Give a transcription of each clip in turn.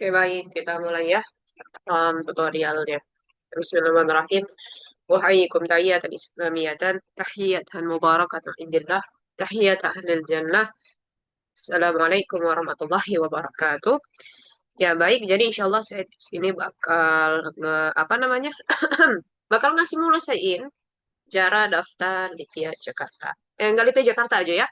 Oke, baik. Kita mulai ya tutorialnya. Bismillahirrahmanirrahim. Wahaikum tahiyyatan islamiyatan, tahiyatan mubarakatan indillah, tahiyat ahlil jannah. Assalamualaikum warahmatullahi wabarakatuh. Ya, baik. Jadi insyaallah saya di sini bakal apa namanya? bakal ngasih mulaiin cara daftar Lipia Jakarta. Enggak Lipia Jakarta aja ya,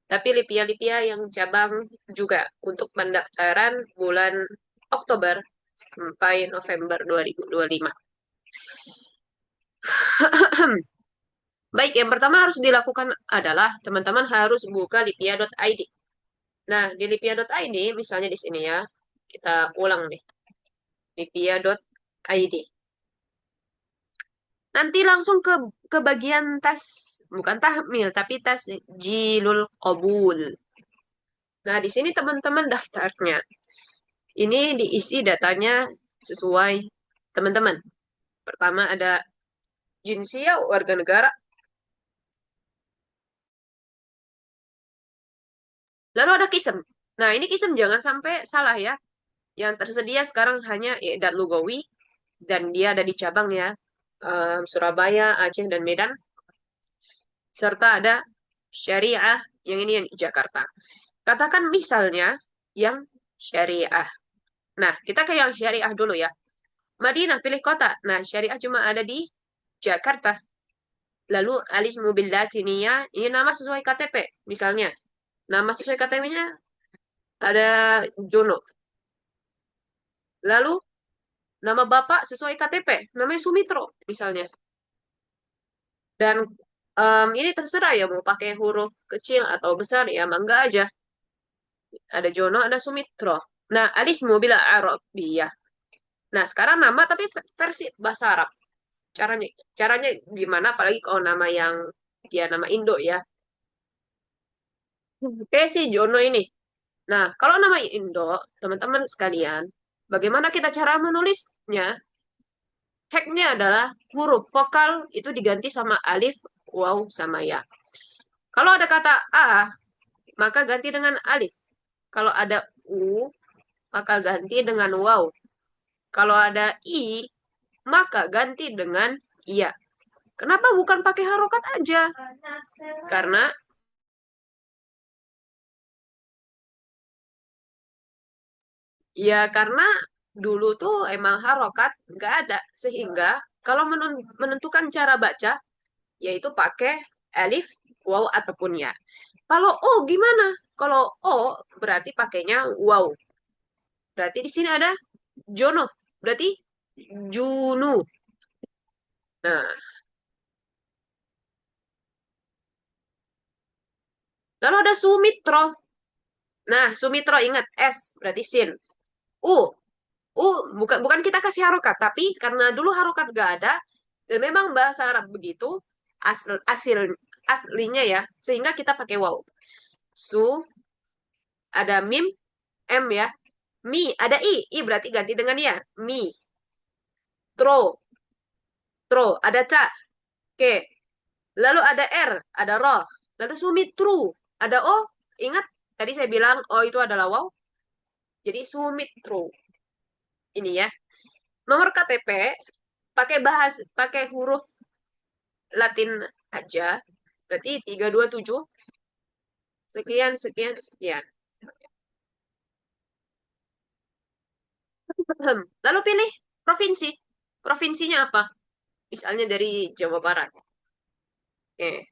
tapi Lipia-Lipia yang cabang juga untuk pendaftaran bulan Oktober sampai November 2025. Baik, yang pertama harus dilakukan adalah teman-teman harus buka lipia.id. Nah, di lipia.id, misalnya di sini ya, kita ulang nih, lipia.id. Nanti langsung ke bagian tas, bukan tahmil, tapi tas jilul qabul. Nah, di sini teman-teman daftarnya. Ini diisi datanya sesuai teman-teman. Pertama ada jinsia warga negara. Lalu ada kisem. Nah, ini kisem jangan sampai salah ya. Yang tersedia sekarang hanya I'dad Lugawi dan dia ada di cabang ya. Surabaya, Aceh, dan Medan. Serta ada syariah yang ini yang di Jakarta. Katakan misalnya yang syariah. Nah, kita ke yang syariah dulu ya. Madinah pilih kota. Nah, syariah cuma ada di Jakarta. Lalu alis mobil latiniyah, ini nama sesuai KTP. Misalnya, nama sesuai KTP-nya ada Jono. Lalu nama bapak sesuai KTP, namanya Sumitro misalnya. Dan ini terserah ya mau pakai huruf kecil atau besar ya mangga aja. Ada Jono, ada Sumitro. Nah, alismu bila Arabiyah. Nah, sekarang nama tapi versi bahasa Arab. Caranya caranya gimana apalagi kalau nama yang dia nama Indo ya. Kayak si Jono ini. Nah, kalau nama Indo, teman-teman sekalian, bagaimana kita cara menulisnya? Hacknya adalah huruf vokal itu diganti sama alif, waw, sama ya. Kalau ada kata A, maka ganti dengan alif. Kalau ada U, maka ganti dengan waw. Kalau ada I, maka ganti dengan iya. Kenapa bukan pakai harokat aja? Karena karena dulu tuh emang harokat nggak ada. Sehingga kalau menentukan cara baca, yaitu pakai alif, waw, ataupun ya. Kalau O gimana? Kalau O berarti pakainya waw. Berarti di sini ada Jono. Berarti Junu. Nah, lalu ada Sumitro. Nah, Sumitro ingat S berarti sin. U. U bukan bukan kita kasih harokat, tapi karena dulu harokat gak ada dan memang bahasa Arab begitu aslinya ya, sehingga kita pakai waw. Su ada mim M ya. Mi ada I berarti ganti dengan ya. Mi. Tro, tro ada ca. Oke. Lalu ada R, ada ro. Lalu Sumitru, ada O. Ingat tadi saya bilang O itu adalah waw. Jadi Sumitru. Ini ya. Nomor KTP pakai huruf Latin aja. Berarti 327 sekian sekian sekian. Lalu pilih provinsi. Provinsinya apa? Misalnya dari Jawa Barat. Oke.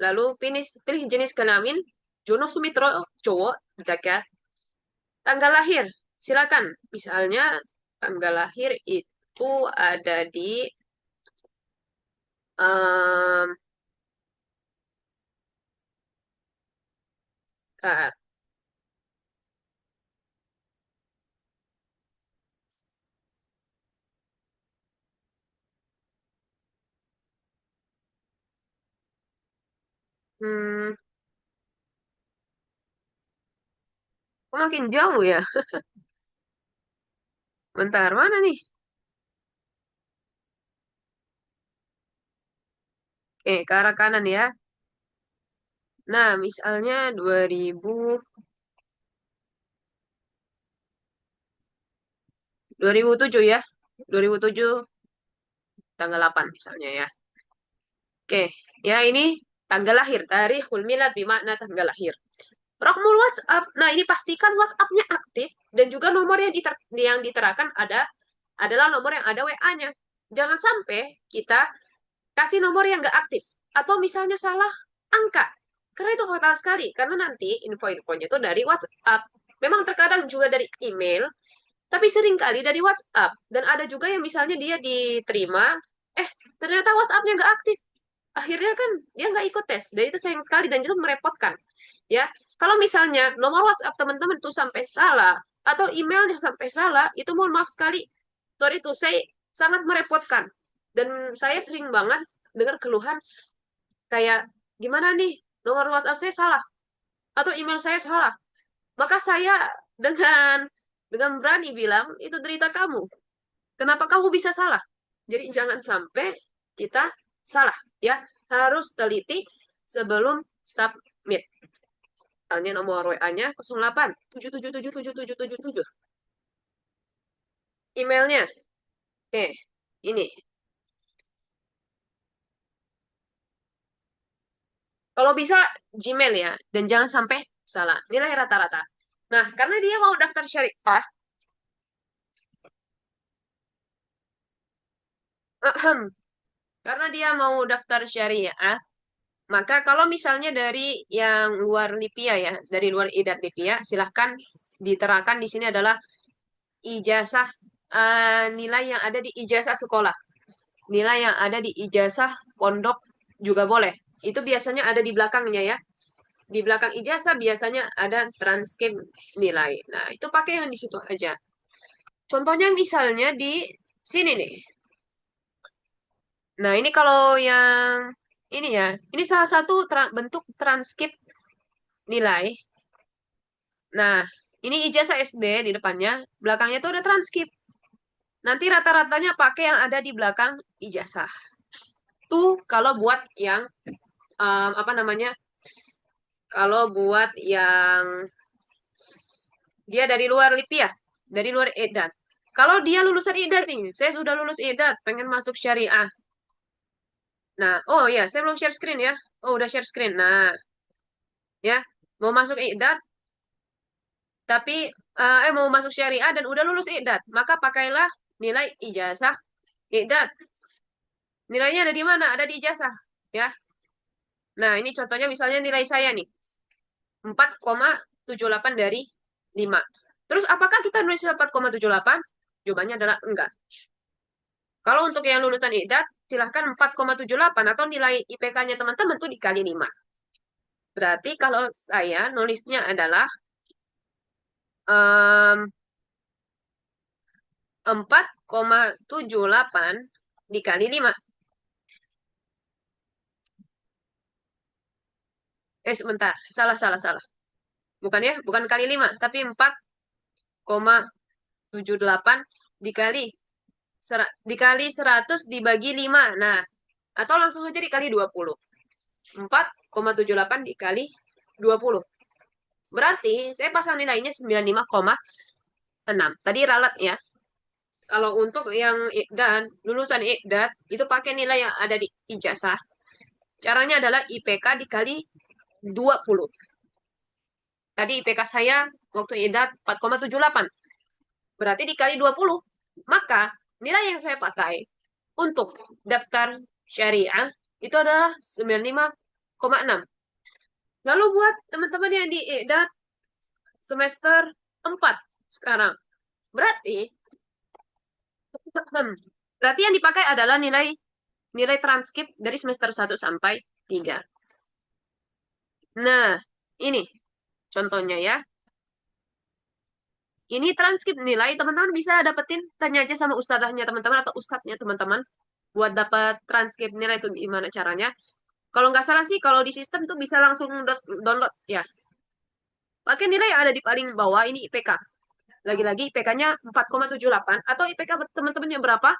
Lalu pilih jenis kelamin. Jono Sumitro cowok, Dakar. Tanggal lahir, silakan. Misalnya tanggal lahir itu ada di um, ah, hmm, kok makin jauh ya. Bentar, mana nih? Oke, ke arah kanan ya. Nah, misalnya 2000, 2007 ya. 2007 tanggal 8 misalnya ya. Oke, ya ini tanggal lahir. Tarikhul milad bermakna tanggal lahir. Rokmul WhatsApp. Nah, ini pastikan WhatsApp-nya aktif dan juga nomor yang diterakan adalah nomor yang ada WA-nya. Jangan sampai kita kasih nomor yang nggak aktif. Atau misalnya salah angka. Karena itu fatal sekali. Karena nanti info-infonya itu dari WhatsApp. Memang terkadang juga dari email, tapi seringkali dari WhatsApp. Dan ada juga yang misalnya dia diterima, ternyata WhatsApp-nya nggak aktif. Akhirnya kan dia nggak ikut tes. Dan itu sayang sekali dan itu merepotkan. Ya, kalau misalnya nomor WhatsApp teman-teman tuh sampai salah, atau emailnya sampai salah, itu mohon maaf sekali. Sorry tuh, saya sangat merepotkan. Dan saya sering banget dengar keluhan kayak, gimana nih, nomor WhatsApp saya salah, atau email saya salah. Maka saya dengan berani bilang, itu derita kamu. Kenapa kamu bisa salah? Jadi jangan sampai kita salah, ya. Harus teliti sebelum submit. Misalnya nomor WA-nya 08 7777777. Emailnya, ini. Kalau bisa Gmail ya, dan jangan sampai salah. Nilai rata-rata. Nah, karena dia mau daftar syariah, ahem, karena dia mau daftar syariah, maka kalau misalnya dari yang luar Lipia ya, dari luar IDAT Lipia, silahkan diterakan di sini adalah ijazah, nilai yang ada di ijazah sekolah. Nilai yang ada di ijazah pondok juga boleh. Itu biasanya ada di belakangnya ya. Di belakang ijazah biasanya ada transkrip nilai. Nah, itu pakai yang di situ aja. Contohnya misalnya di sini nih. Nah, ini kalau yang ini ya, ini salah satu bentuk transkrip nilai. Nah, ini ijazah SD di depannya, belakangnya tuh ada transkrip. Nanti rata-ratanya pakai yang ada di belakang ijazah. Tuh kalau buat yang apa namanya? Kalau buat yang dia dari luar LIPI ya, dari luar EDAT. Kalau dia lulusan EDAT nih, saya sudah lulus EDAT, pengen masuk syariah. Nah, oh ya, saya belum share screen ya. Oh, udah share screen. Nah, ya, mau masuk EDAT, tapi mau masuk syariah dan udah lulus EDAT, maka pakailah nilai ijazah EDAT. Nilainya ada di mana? Ada di ijazah, ya. Nah, ini contohnya misalnya nilai saya nih, 4,78 dari 5. Terus apakah kita nulis 4,78? Jawabannya adalah enggak. Kalau untuk yang lulusan IDAT, silahkan 4,78 atau nilai IPK-nya teman-teman tuh dikali 5. Berarti kalau saya nulisnya adalah um, 4,78 dikali 5. Sebentar. Salah, salah, salah. Bukan ya, bukan kali 5, tapi 4,78 dikali dikali 100 dibagi 5. Nah, atau langsung aja dikali 20. 4,78 dikali 20. Berarti saya pasang nilainya 95,6. Tadi ralat ya. Kalau untuk yang dan lulusan IKDAT itu pakai nilai yang ada di ijazah. Caranya adalah IPK dikali 20. Tadi IPK saya waktu IKDAT 4,78. Berarti dikali 20. Maka nilai yang saya pakai untuk daftar syariah itu adalah 95,6. Lalu buat teman-teman yang di IKDAT semester 4 sekarang. Berarti berarti yang dipakai adalah nilai nilai transkrip dari semester 1 sampai 3. Nah, ini contohnya ya. Ini transkrip nilai, teman-teman bisa dapetin, tanya aja sama ustadzahnya teman-teman atau ustadznya teman-teman buat dapat transkrip nilai itu gimana caranya. Kalau nggak salah sih, kalau di sistem tuh bisa langsung download ya. Pakai nilai yang ada di paling bawah, ini IPK. Lagi-lagi IPK-nya 4,78 atau IPK teman-temannya berapa?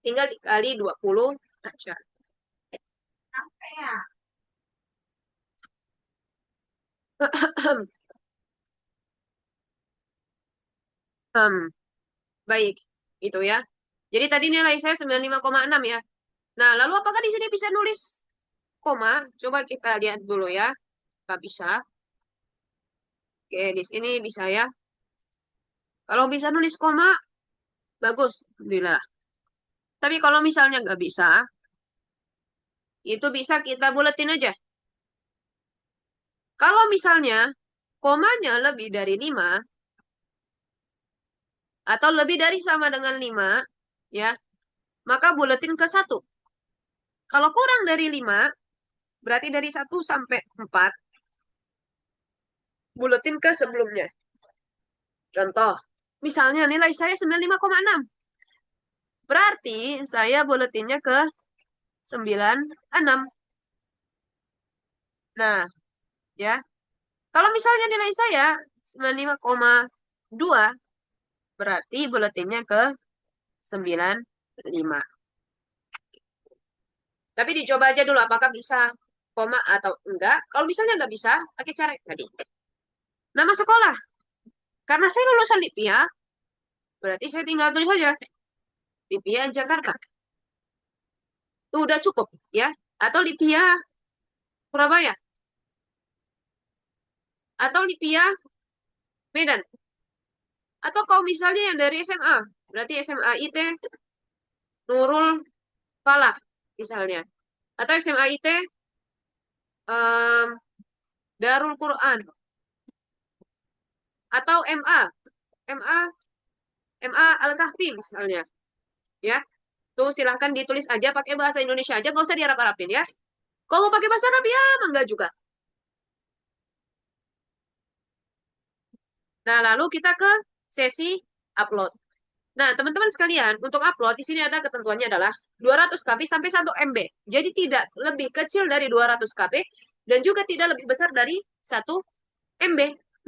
Tinggal dikali 20 aja. Baik, itu ya. Jadi tadi nilai saya 95,6 ya. Nah, lalu apakah di sini bisa nulis koma? Coba kita lihat dulu ya. Nggak bisa. Oke, di sini bisa ya. Kalau bisa nulis koma, bagus. Alhamdulillah. Tapi kalau misalnya nggak bisa, itu bisa kita buletin aja. Kalau misalnya komanya lebih dari 5 atau lebih dari sama dengan 5, ya, maka buletin ke 1. Kalau kurang dari 5, berarti dari 1 sampai 4, buletin ke sebelumnya. Contoh, misalnya nilai saya 95,6, berarti saya buletinnya ke 96. Nah, ya. Kalau misalnya nilai saya 95,2, berarti buletinnya ke 95. Tapi dicoba aja dulu apakah bisa koma atau enggak. Kalau misalnya nggak bisa, pakai cara tadi. Nama sekolah. Karena saya lulusan LIPIA, berarti saya tinggal tulis saja. LIPIA Jakarta. Itu udah cukup, ya. Atau LIPIA Surabaya. Atau LIPIA Medan. Atau kalau misalnya yang dari SMA, berarti SMA IT Nurul Falah, misalnya. Atau SMA IT em, Darul Quran. Atau MA Al-Kahfi misalnya. Ya, tuh silahkan ditulis aja pakai bahasa Indonesia aja, nggak usah diarap-arapin ya. Kalau mau pakai bahasa Arab ya, enggak juga. Nah, lalu kita ke sesi upload. Nah, teman-teman sekalian, untuk upload di sini ada ketentuannya adalah 200 KB sampai 1 MB. Jadi tidak lebih kecil dari 200 KB dan juga tidak lebih besar dari 1 MB.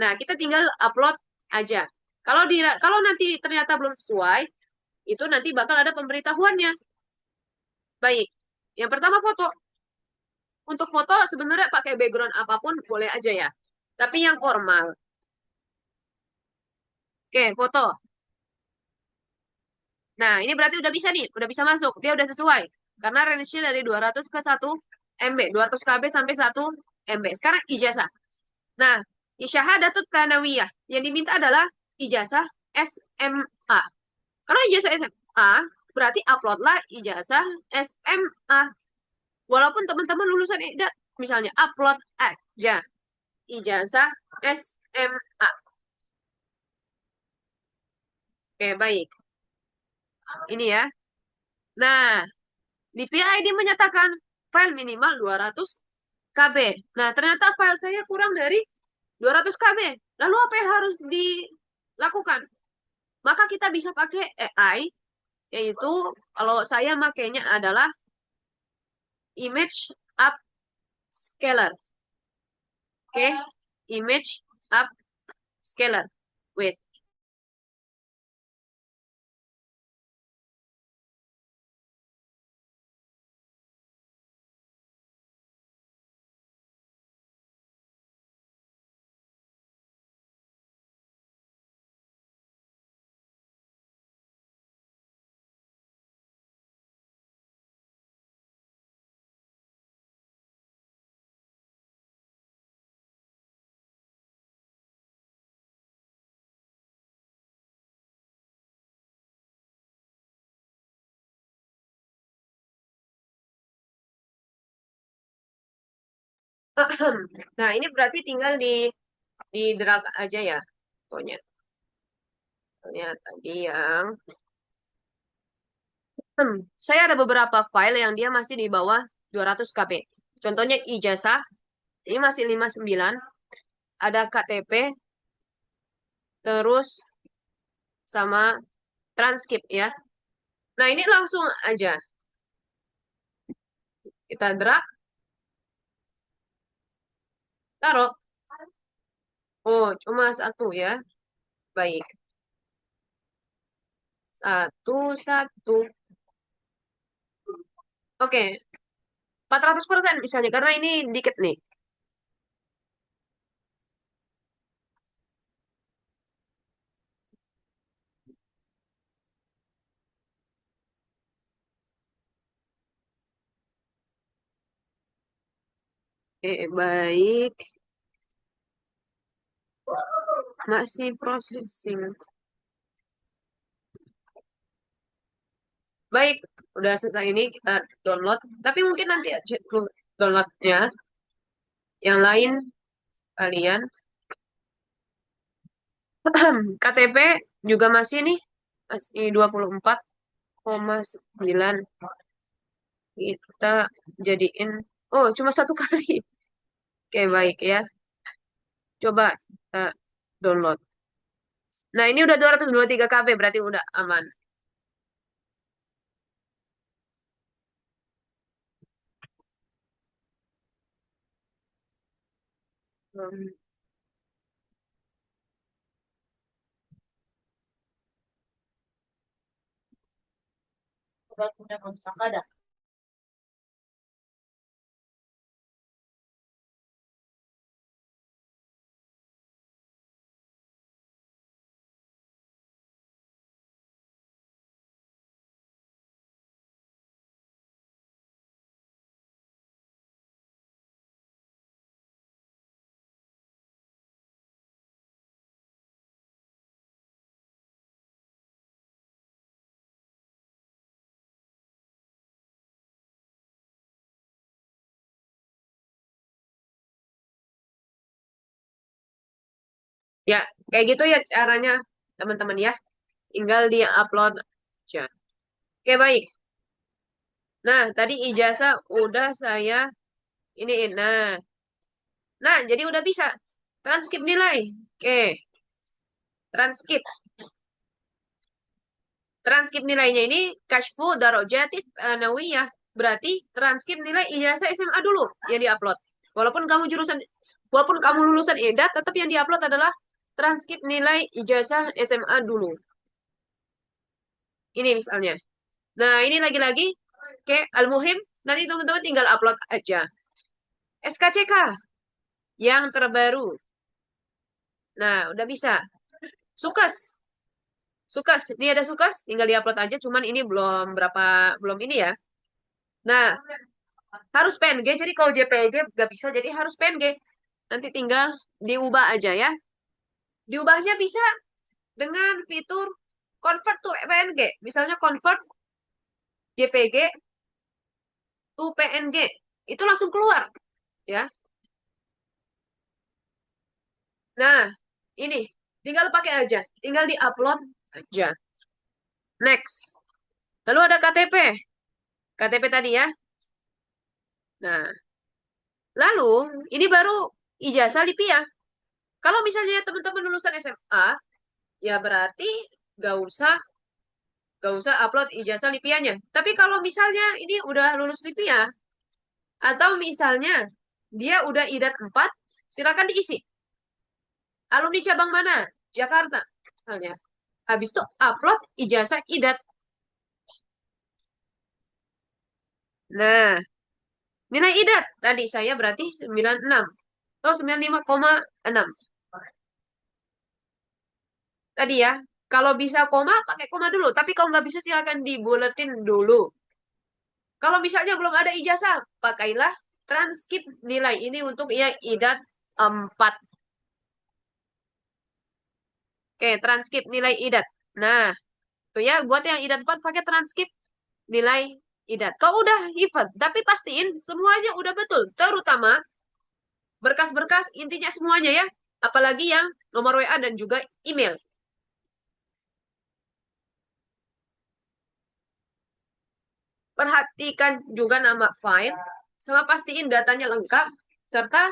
Nah, kita tinggal upload aja. Kalau nanti ternyata belum sesuai, itu nanti bakal ada pemberitahuannya. Baik. Yang pertama foto. Untuk foto sebenarnya pakai background apapun boleh aja ya. Tapi yang formal. Oke, foto. Nah, ini berarti udah bisa nih, udah bisa masuk. Dia udah sesuai. Karena range-nya dari 200 ke 1 MB, 200 KB sampai 1 MB. Sekarang ijazah. Nah, Syahadatul Tsanawiyah. Yang diminta adalah ijazah SMA. Kalau ijazah SMA, berarti uploadlah ijazah SMA. Walaupun teman-teman lulusan EDA, misalnya upload aja ijazah SMA. Oke, baik. Ini ya. Nah, di PID menyatakan file minimal 200 KB. Nah, ternyata file saya kurang dari 200 KB. Lalu apa yang harus dilakukan? Maka kita bisa pakai AI, yaitu kalau saya makainya adalah image upscaler. Oke, image upscaler. Wait. Nah, ini berarti tinggal di drag aja ya. Pokoknya. Soalnya tadi yang saya ada beberapa file yang dia masih di bawah 200 KB. Contohnya ijazah, ini masih 59, ada KTP, terus sama transkrip ya. Nah, ini langsung aja. Kita drag, taruh. Oh, cuma satu ya. Baik. Satu. Oke, 400% misalnya, karena ini dikit nih. Baik. Masih processing. Baik, udah selesai ini kita download. Tapi mungkin nanti aja dulu downloadnya. Yang lain kalian KTP juga masih nih, masih 24,9. Kita jadiin, oh cuma satu kali. Oke, baik ya. Coba kita download. Nah, ini udah 223 KB, berarti udah aman. Hmm, Ya, kayak gitu ya caranya, teman-teman ya. Tinggal di-upload aja. Oke, baik. Nah, tadi ijazah udah saya ini. Nah, jadi udah bisa. Transkrip nilai. Oke, transkrip. Transkrip nilainya ini kashfu darajati nawiyah. Berarti transkrip nilai ijazah SMA dulu yang diupload. Walaupun kamu jurusan, walaupun kamu lulusan EDA, tetap yang diupload adalah transkrip nilai ijazah SMA dulu. Ini misalnya. Nah, ini lagi-lagi. Oke, al-muhim. Nanti teman-teman tinggal upload aja. SKCK yang terbaru. Nah, udah bisa. Sukas. Sukas. Ini ada sukas. Tinggal diupload aja. Cuman ini belum ini ya. Nah, harus PNG. Jadi kalau JPG nggak bisa. Jadi harus PNG. Nanti tinggal diubah aja ya. Diubahnya bisa dengan fitur convert to PNG. Misalnya convert JPG to PNG. Itu langsung keluar ya. Nah, ini tinggal pakai aja. Tinggal diupload aja. Next. Lalu ada KTP. KTP tadi ya. Nah, lalu ini baru ijazah Lipia. Kalau misalnya teman-teman lulusan SMA, ya berarti gak usah gak usah upload ijazah Lipianya. Tapi kalau misalnya ini udah lulus Lipia, atau misalnya dia udah IDAT 4, silakan diisi. Alumni cabang mana? Jakarta, misalnya. Habis itu upload ijazah IDAT. Nah, nilai IDAT tadi saya berarti 96 atau 95,6. Tadi ya, kalau bisa koma, pakai koma dulu. Tapi kalau nggak bisa, silakan dibuletin dulu. Kalau misalnya belum ada ijazah, pakailah transkrip nilai ini untuk yang IDAT 4. Oke, transkrip nilai IDAT. Nah, tuh ya, buat yang IDAT 4 pakai transkrip nilai IDAT. Kau udah hafal, tapi pastiin semuanya udah betul. Terutama berkas-berkas, intinya semuanya ya. Apalagi yang nomor WA dan juga email. Perhatikan juga nama file, sama pastiin datanya lengkap, serta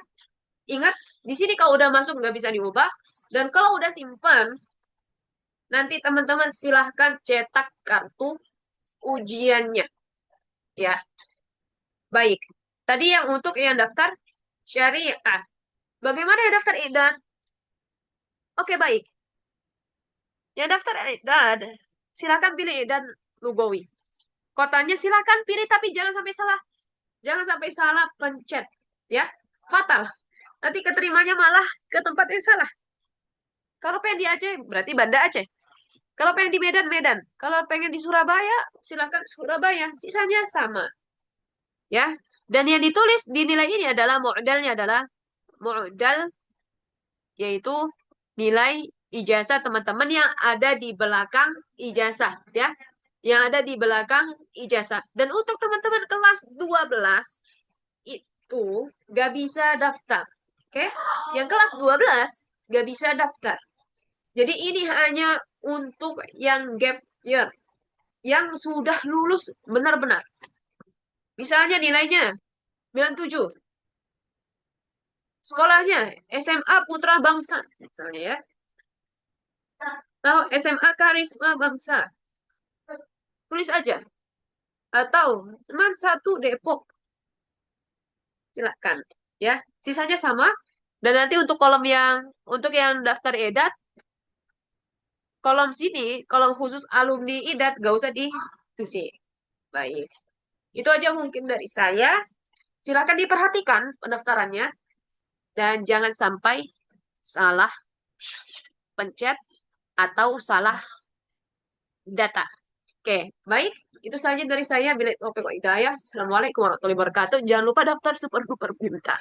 ingat, di sini kalau udah masuk nggak bisa diubah. Dan kalau udah simpen, nanti teman-teman silahkan cetak kartu ujiannya. Ya, baik. Tadi yang untuk yang daftar syariah. Bagaimana yang daftar IDAN? Oke, baik. Yang daftar IDAN, silahkan pilih IDAN Lugawi. Kotanya silahkan pilih, tapi jangan sampai salah. Jangan sampai salah pencet. Ya, fatal. Nanti keterimanya malah ke tempat yang salah. Kalau pengen di Aceh, berarti Banda Aceh. Kalau pengen di Medan, Medan. Kalau pengen di Surabaya, silakan Surabaya. Sisanya sama. Ya. Dan yang ditulis di nilai ini adalah mu'dalnya adalah mu'dal, yaitu nilai ijazah teman-teman yang ada di belakang ijazah, ya. Yang ada di belakang ijazah. Dan untuk teman-teman kelas 12 itu gak bisa daftar. Oke? Yang kelas 12 gak bisa daftar. Jadi ini hanya untuk yang gap year, yang sudah lulus benar-benar. Misalnya nilainya 97. Sekolahnya SMA Putra Bangsa, misalnya ya. Atau SMA Karisma Bangsa. Tulis aja. Atau cuma satu Depok. Silakan. Ya, sisanya sama. Dan nanti untuk yang daftar edat, kolom sini, kolom khusus alumni idat, gak usah diisi. Baik. Itu aja mungkin dari saya. Silakan diperhatikan pendaftarannya. Dan jangan sampai salah pencet atau salah data. Oke, baik. Itu saja dari saya. Bila taufiq wa hidayah. Assalamualaikum warahmatullahi wabarakatuh. Jangan lupa daftar super duper pintar.